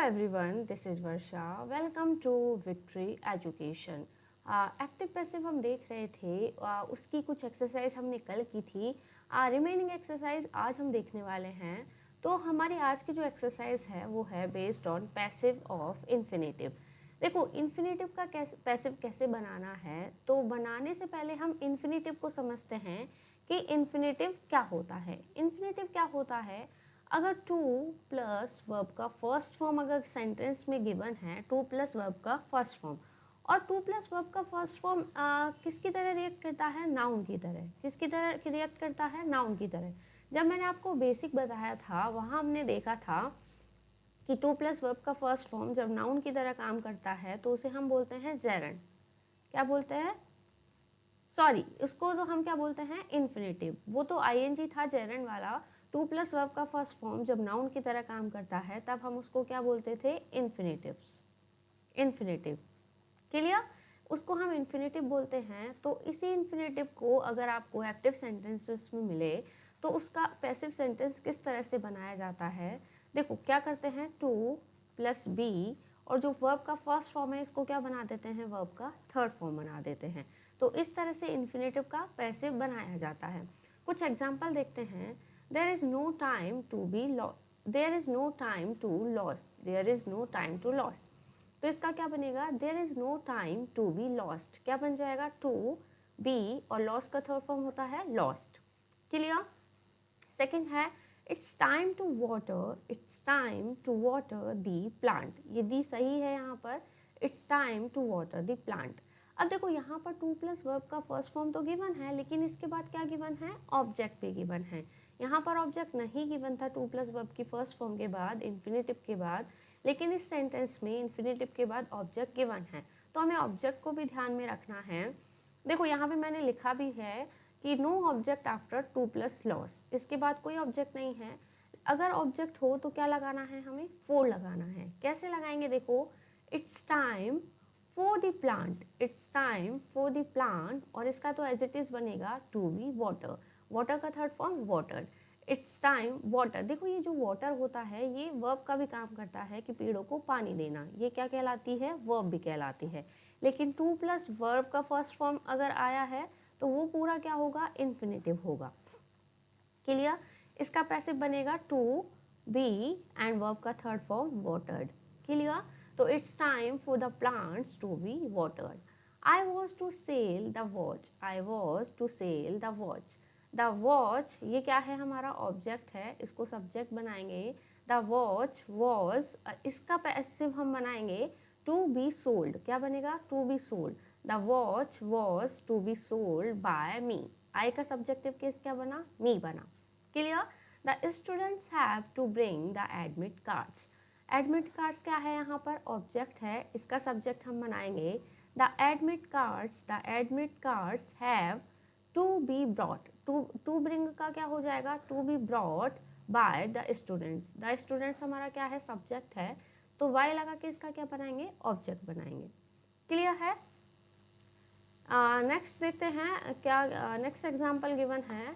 Everyone, this is Varsha. Welcome to victory education. Active passive हम देख रहे थे, उसकी कुछ एक्सरसाइज हमने कल की थी। रिमेनिंग एक्सरसाइज आज हम देखने वाले हैं। तो हमारी आज की जो एक्सरसाइज है वो है based on passive of infinitive. देखो, इन्फिनेटिव का पैसिव कैसे बनाना है, तो बनाने से पहले हम इन्फिनेटिव को समझते हैं कि इन्फिनेटिव क्या होता है। इन्फिनेटिव क्या होता है, अगर टू प्लस वर्ब का फर्स्ट फॉर्म अगर सेंटेंस में गिवन है, टू प्लस वर्ब का फर्स्ट फॉर्म, और टू प्लस वर्ब का फर्स्ट फॉर्म किसकी तरह रिएक्ट करता है, नाउन की तरह। किसकी तरह रिएक्ट करता है, नाउन की तरह। जब मैंने आपको बेसिक बताया था, वहाँ हमने देखा था कि टू प्लस वर्ब का फर्स्ट फॉर्म जब नाउन की तरह काम करता है तो उसे हम बोलते हैं जेरंड। क्या बोलते हैं, सॉरी, उसको तो हम क्या बोलते हैं, इन्फिनेटिव। वो तो आईएनजी था जेरंड वाला। टू प्लस वर्ब का फर्स्ट फॉर्म जब नाउन की तरह काम करता है तब हम उसको क्या बोलते थे, इन्फिनेटिव्स। Infinitive, clear. उसको हम इन्फिनेटिव बोलते हैं। तो इसी इन्फिनेटिव को अगर आपको एक्टिव सेंटेंसेस में मिले तो उसका पैसिव सेंटेंस किस तरह से बनाया जाता है। देखो क्या करते हैं, टू प्लस बी, और जो वर्ब का फर्स्ट फॉर्म है इसको क्या बना देते हैं, वर्ब का थर्ड फॉर्म बना देते हैं। तो इस तरह से इन्फिनेटिव का पैसिव बनाया जाता है। कुछ एग्जाम्पल देखते हैं। There is no time to be there is no time to lose, there is no time to lose. तो इसका क्या बनेगा, there is no time to be lost. क्या बन जाएगा, टू बी और लॉस का थर्ड फॉर्म होता है लॉस्ट। क्लियर। सेकेंड है, it's time to water, it's time to water the plant. ये दी सही है यहाँ पर, it's time to water the plant. अब देखो यहाँ पर टू प्लस वर्ब का फर्स्ट फॉर्म तो गिवन है, लेकिन इसके बाद क्या गिवन है, ऑब्जेक्ट भी गिवन है। यहाँ पर ऑब्जेक्ट नहीं गिवन था टू प्लस वर्ब की फर्स्ट फॉर्म के बाद, इन्फिनेटिव के बाद, लेकिन इस सेंटेंस में इन्फिनेटिव के बाद ऑब्जेक्ट गिवन है। तो हमें ऑब्जेक्ट को भी ध्यान में रखना है। देखो यहाँ पे मैंने लिखा भी है कि no object after to plus lose, इसके बाद कोई ऑब्जेक्ट नहीं है। अगर ऑब्जेक्ट हो तो क्या लगाना है, हमें फोर लगाना है। कैसे लगाएंगे, देखो, it's time for the plant, it's time for the plant, और इसका तो एज इट इज बनेगा टू बी वाटर, वाटर का third form water. It's time water, देखो ये जो वाटर होता है ये वर्ब का भी काम करता है कि पेड़ों को पानी देना, ये क्या कहलाती है, वर्ब भी कहलाती है। लेकिन टू प्लस वर्ब का फर्स्ट फॉर्म अगर आया है तो वो पूरा क्या होगा, इन्फिनेटिव होगा। क्लियर। इसका पैसिव बनेगा टू बी एंड वर्ब का थर्ड फॉर्म वाटर्ड। क्लियर। तो it's time for the plants to be watered. I was to sell the watch, I was to sell the watch. The watch ये क्या है, हमारा object है, इसको subject बनाएंगे। The watch was, इसका passive हम बनाएंगे टू बी सोल्ड। क्या बनेगा, to be sold. The watch was to be sold by me. I का सब्जेक्टिव केस क्या बना, मी बना। Clear. The students have to bring the admit cards. Admit cards क्या है, यहाँ पर ऑब्जेक्ट है, इसका सब्जेक्ट हम बनाएंगे the admit cards, the admit cards have to be brought. To bring का क्या हो जाएगा, to be brought by the students. The students हमारा क्या है, सब्जेक्ट है, तो वाई लगा के इसका क्या बनाएंगे, ऑब्जेक्ट बनाएंगे। क्लियर है। नेक्स्ट देखते हैं क्या, नेक्स्ट एग्जाम्पल गिवन है,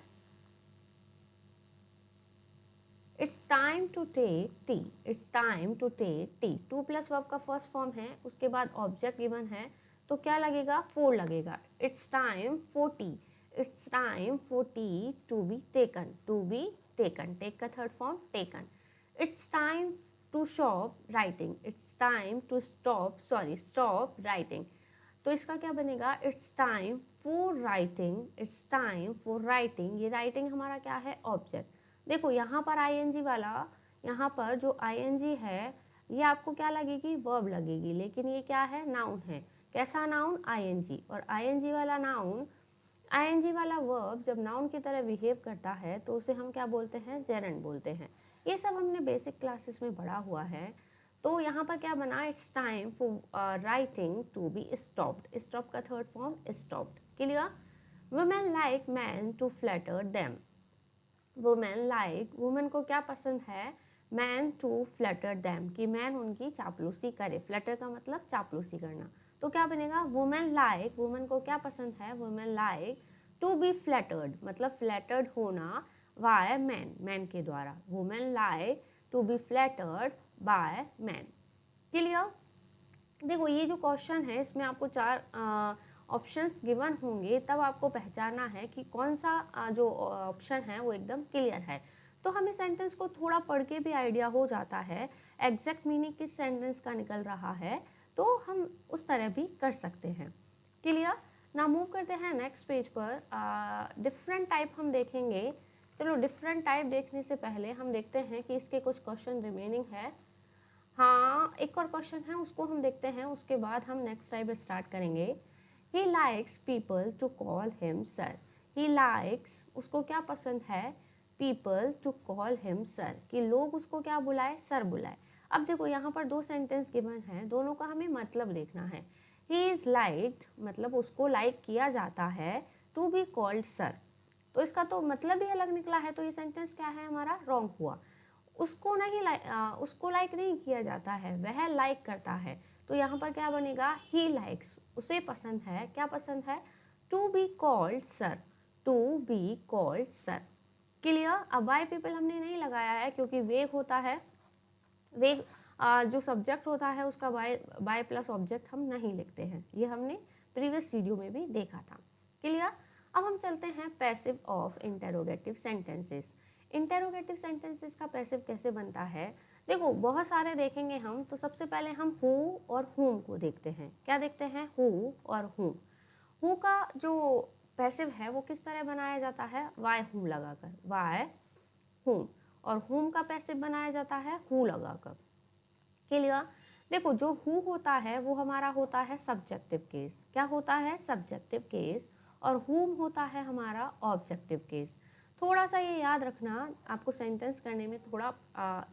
it's time to take tea, it's time to take tea. To plus verb का फर्स्ट फॉर्म है, उसके बाद ऑब्जेक्ट गिवन है, तो क्या लगेगा, फोर लगेगा। It's time for tea, it's time for tea to be taken, to be taken, take का third form taken. It's time to shop writing, it's time to stop, sorry stop writing. तो इसका क्या बनेगा, it's time for writing, it's time for writing. ये writing हमारा क्या है, object. देखो यहाँ पर आईएनजी वाला, यहाँ पर जो आईएनजी है ये आपको क्या लगेगी, वर्ब लगेगी, लेकिन ये क्या है, नाउन है। कैसा नाउन, आईएनजी। और आईएनजी वाला नाउन, आईएनजी वाला वर्ब जब नाउन की तरह बिहेव करता है तो उसे हम क्या बोलते हैं, जेरंड बोलते हैं। ये सब हमने बेसिक क्लासेस में पढ़ा हुआ है। तो यहाँ पर क्या बना, it's time for writing to be stopped, stop का third form stopped. Clear. Women like man to flatter them, women like, women को क्या पसंद है, मैन टू फ्लैटर देम, कि मैन उनकी चापलूसी करे। फ्लैटर का मतलब चापलूसी करना। तो क्या बनेगा, वुमेन लाइक, वुमेन को क्या पसंद है, women like to be flattered, मतलब फ्लैटर्ड होना बाय मैन, मैन के द्वारा। Women like to be flattered by man. Clear? देखो ये जो क्वेश्चन है इसमें आपको 4 ऑप्शंस गिवन होंगे, तब आपको पहचानना है कि कौन सा जो ऑप्शन है वो एकदम क्लियर है। तो हमें सेंटेंस को थोड़ा पढ़ के भी आइडिया हो जाता है एग्जैक्ट मीनिंग किस सेंटेंस का निकल रहा है, तो हम उस तरह भी कर सकते हैं। क्लियर? ना मूव करते हैं नेक्स्ट पेज पर। डिफरेंट टाइप हम देखेंगे। चलो डिफरेंट टाइप देखने से पहले हम देखते हैं कि इसके कुछ क्वेश्चन रिमेनिंग है। हाँ, एक और क्वेश्चन है, उसको हम देखते हैं, उसके बाद हम नेक्स्ट टाइप स्टार्ट करेंगे। He likes people to call him sir. He likes, उसको क्या पसंद है, people to call him sir, कि लोग उसको क्या बुलाए, सर बुलाए। अब देखो यहाँ पर 2 सेंटेंस गिवन है, दोनों का हमें मतलब देखना है। ही इज़ लाइक्ड मतलब उसको लाइक किया जाता है, टू बी कॉल्ड सर, तो इसका तो मतलब ही अलग निकला है, तो ये सेंटेंस क्या है हमारा, रॉन्ग हुआ। उसको नहीं उसको लाइक नहीं किया जाता है, वह लाइक करता है, तो यहाँ पर क्या बनेगा, ही लाइक्स, उसे पसंद है, क्या पसंद है, to be called sir, to be called sir. Clear? अब बाय पीपल हमने नहीं लगाया है क्योंकि वेग होता है, वेग जो सब्जेक्ट होता है उसका बाय प्लस ऑब्जेक्ट हम नहीं लिखते हैं, ये हमने प्रीवियस वीडियो में भी देखा था। क्लियर? अब हम चलते हैं passive of interrogative sentences. Interrogative sentences का पैसिव कैसे बनता है, देखो बहुत सारे देखेंगे हम, तो सबसे पहले हम हु और हुम को देखते हैं। क्या देखते हैं, हु और हुम। हु का जो पैसिव है वो किस तरह बनाया जाता है, वाई हुम लगाकर, वाई हुम, और हुम का पैसिव बनाया जाता है हु लगाकर। क्लियर? देखो जो हु होता है वो हमारा होता है सब्जेक्टिव केस, क्या होता है, सब्जेक्टिव केस, और हुम होता है हमारा ऑब्जेक्टिव केस। थोड़ा सा ये याद रखना, आपको सेंटेंस करने में थोड़ा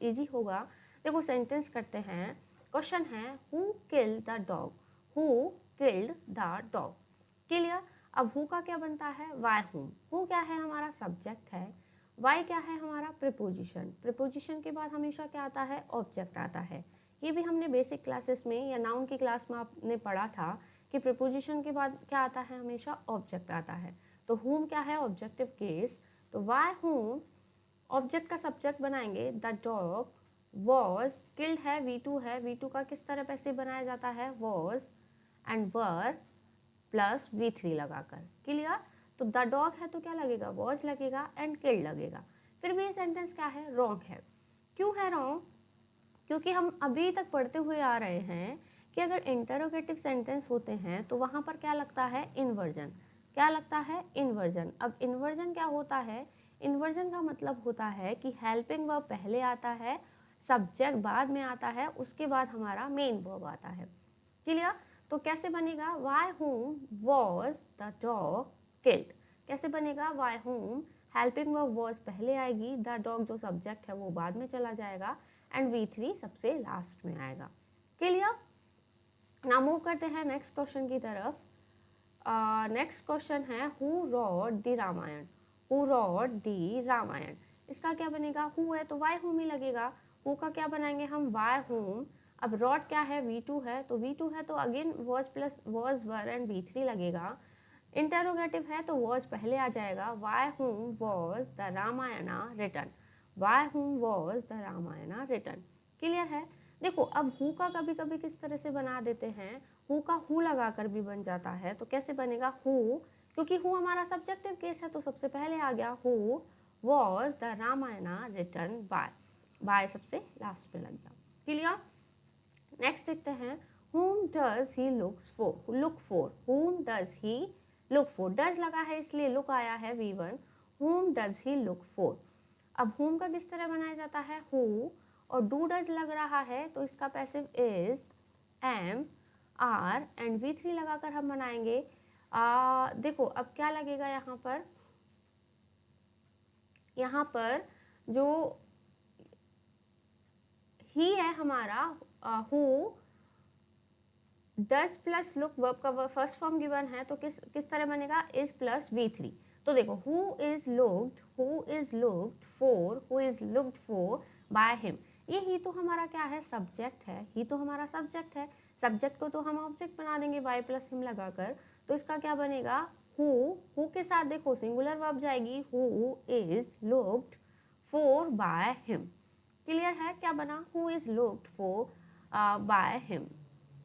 इजी होगा। देखो सेंटेंस करते हैं, क्वेश्चन है who killed the dog, who killed the dog. Clear? अब हु का क्या बनता है, वाई हुम। हु क्या है, हमारा सब्जेक्ट है, वाई क्या है, हमारा प्रीपोजिशन। प्रीपोजिशन के बाद हमेशा क्या आता है, ऑब्जेक्ट आता है। ये भी हमने बेसिक क्लासेस में या नाउन की क्लास में आपने पढ़ा था कि प्रीपोजिशन के बाद क्या आता है, हमेशा ऑब्जेक्ट आता है। तो हुम क्या है, ऑब्जेक्टिव केस, तो वाई हुम ऑब्जेक्ट का सब्जेक्ट बनाएंगे, द डॉग वॉज किल्ड है, V2 है, V2 का किस तरह पैसे बनाया जाता है, was and were plus V3 लगाकर। क्लियर? तो द डॉग है तो क्या लगेगा, वॉज लगेगा एंड किल्ड लगेगा। फिर भी ये सेंटेंस क्या है, रॉन्ग है। क्यों है रॉन्ग, क्योंकि हम अभी तक पढ़ते हुए आ रहे हैं कि अगर इंटरोगेटिव सेंटेंस होते हैं तो वहाँ पर क्या लगता है, इन्वर्जन। क्या लगता है, इन्वर्जन। अब इन्वर्जन क्या होता है, इन्वर्जन का मतलब होता है कि हेल्पिंग वर्ब पहले आता है, सब्जेक्ट बाद में आता है, उसके बाद हमारा मेन वर्ब आता है। क्लियर? तो कैसे बनेगा, Y whom was the dog killed. कैसे बनेगा, वाई हुम हेल्पिंग वर्ब वॉज पहले आएगी, द डॉग जो सब्जेक्ट है वो बाद में चला जाएगा, एंड V3 सबसे लास्ट में आएगा। क्लियर? ना मूव करते हैं नेक्स्ट क्वेश्चन की तरफ। नेक्स्ट क्वेश्चन है who wrote the Ramayana, who wrote the Ramayana. इसका क्या बनेगा, हु है तो वाई हुम ही लगेगा, हु का क्या बनाएंगे हम, वाई हुम। अब रॉट क्या है, V2 है, तो V2 है तो again was plus was were and V3 लगेगा। इंटेरोगेटिव है तो वॉज पहले आ जाएगा, why whom was the Ramayana written, why whom was the Ramayana written. Clear है? देखो अब हु का कभी कभी किस तरह से बना देते हैं, हु का हु लगाकर भी बन जाता है, तो कैसे बनेगा, हु, क्योंकि हु हमारा सब्जेक्टिव केस है तो सबसे पहले आ गया, who was the Ramayana written by, by सबसे लास्ट में लग गया। क्लियर? नेक्स्ट देखते हैं, whom does he looks for, look for, whom does he look for, does लगा है इसलिए look आया है V1, whom does he look for। अब whom का किस तरह बनाया जाता है, who, और do does लग रहा है तो इसका passive is, am, are and V3 लगाकर हम बनाएंगे। देखो अब क्या लगेगा यहाँ पर जो ही है हमारा, who does plus look verb का फर्स्ट फॉर्म गिवन है तो किस तरह बनेगा, इज प्लस V3। तो देखो who is looked for, who is looked for by him, ये ही तो हमारा क्या है, सब्जेक्ट है, ही तो हमारा सब्जेक्ट है, सब्जेक्ट को तो हम ऑब्जेक्ट बना देंगे बाय प्लस हिम लगाकर, तो इसका क्या बनेगा, हु के साथ देखो सिंगुलर वर्ब जाएगी, who is looked for bye him. Clear है, क्या बना, who is looked for bye him.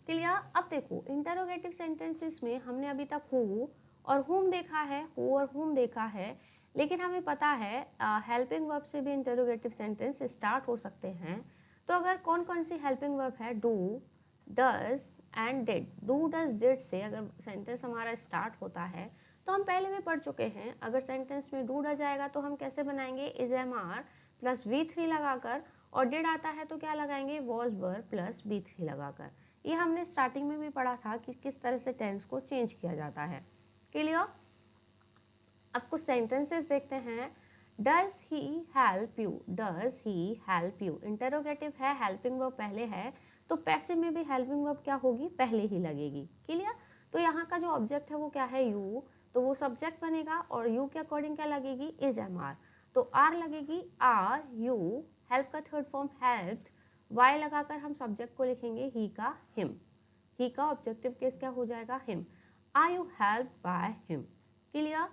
Clear. अब देखो इंटरोगेटिव सेंटेंसेस में हमने अभी तक हु और हुम देखा है, हु और हुम देखा है, लेकिन हमें पता है हेल्पिंग वर्ब से भी इंटरोगेटिव सेंटेंस स्टार्ट हो सकते हैं। तो अगर कौन कौन सी हेल्पिंग वर्ब है, do, does and did. Do does did से अगर सेंटेंस हमारा स्टार्ट होता है तो हम पहले भी पढ़ चुके हैं, अगर सेंटेंस में डू डज आएगा तो हम कैसे बनाएंगे, is M R plus V3 लगाकर, और डिड आता है तो क्या लगाएंगे, वॉज वर प्लस B3 लगाकर। ये हमने स्टार्टिंग में भी पढ़ा था कि किस तरह से टेंस को चेंज किया जाता है। क्लियर। अब कुछ सेंटेंसेस देखते हैं। Does he help you, does he help you interrogative है, हेल्पिंग वर्ब पहले है, तो पैसिव में भी हेल्पिंग वर्ब क्या होगी, पहले ही लगेगी। क्लियर। तो यहाँ का जो ऑब्जेक्ट है वो क्या है, यू, तो वो सब्जेक्ट बनेगा और यू के अकॉर्डिंग क्या लगेगी, इज एम आर, तो आर लगेगी, आर यू, हेल्प का थर्ड फॉर्म हेल्प्ड, वाई लगाकर हम सब्जेक्ट को लिखेंगे ही का हिम, ही का ऑब्जेक्टिव केस क्या हो जाएगा, him. Are you help by him. Clear.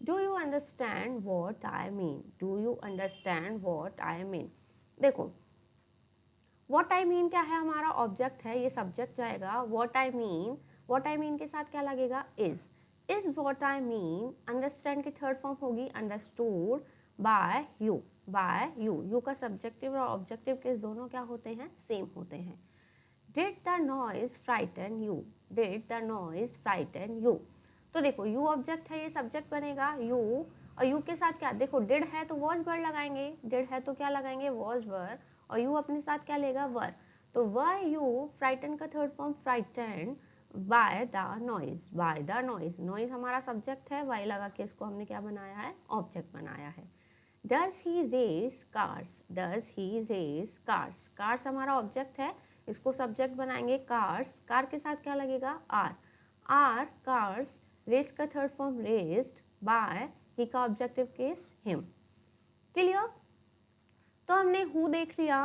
Do you understand what I mean, do you understand what I mean. देखो वॉट आई मीन क्या है, हमारा ऑब्जेक्ट है, ये सब्जेक्ट जाएगा, वॉट आई मीन के साथ क्या लगेगा, is what I mean. Understand की थर्ड फॉर्म होगी अंडरस्टूड बाय यू, यू का सब्जेक्टिव और ऑब्जेक्टिव केस दोनों क्या होते हैं, सेम होते हैं। Did the noise frighten you, did the noise frighten you. तो देखो यू ऑब्जेक्ट है, ये सब्जेक्ट बनेगा यू, और यू के साथ क्या, देखो डिड है तो वॉज वर लगाएंगे, डिड है तो क्या लगाएंगे, वॉज वर, और यू अपने साथ क्या लेगा, वर, तो वर यू, फ्राइटन का third form frighten by the noise, by the noise, noise हमारा सब्जेक्ट है, वाई लगा के इसको हमने क्या बनाया है, ऑब्जेक्ट बनाया है। Does he race cars, does he race cars, cars हमारा ऑब्जेक्ट है, इसको सब्जेक्ट बनाएंगे कार्स, कार के साथ क्या लगेगा, आर कार्स, रेस का थर्ड फॉर्म रेस्ड, बाय ही का ऑब्जेक्टिव केस हिम। क्लियर। तो हमने हु देख लिया,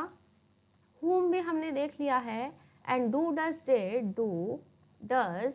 हुम भी हमने देख लिया है, and do does did, do does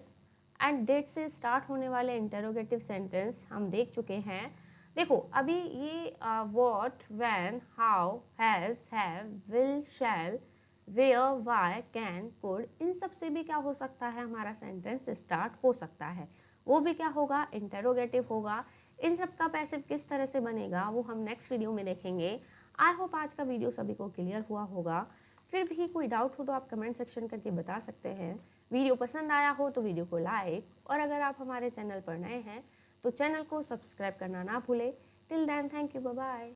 and did से स्टार्ट होने वाले इंटरोगेटिव सेंटेंस हम देख चुके हैं। देखो अभी ये what, when, how, has, have, will, shall, where, why, can, could, इन सब से भी क्या हो सकता है, हमारा सेंटेंस स्टार्ट हो सकता है, वो भी क्या होगा, इंटरोगेटिव होगा। इन सब का पैसिव किस तरह से बनेगा वो हम नेक्स्ट वीडियो में देखेंगे। आई होप आज का वीडियो सभी को क्लियर हुआ होगा। फिर भी कोई डाउट हो तो आप कमेंट सेक्शन करके बता सकते हैं। वीडियो पसंद आया हो तो वीडियो को लाइक, और अगर आप हमारे चैनल पर नए हैं तो चैनल को सब्सक्राइब करना ना भूलें। Till then thank you, bye bye.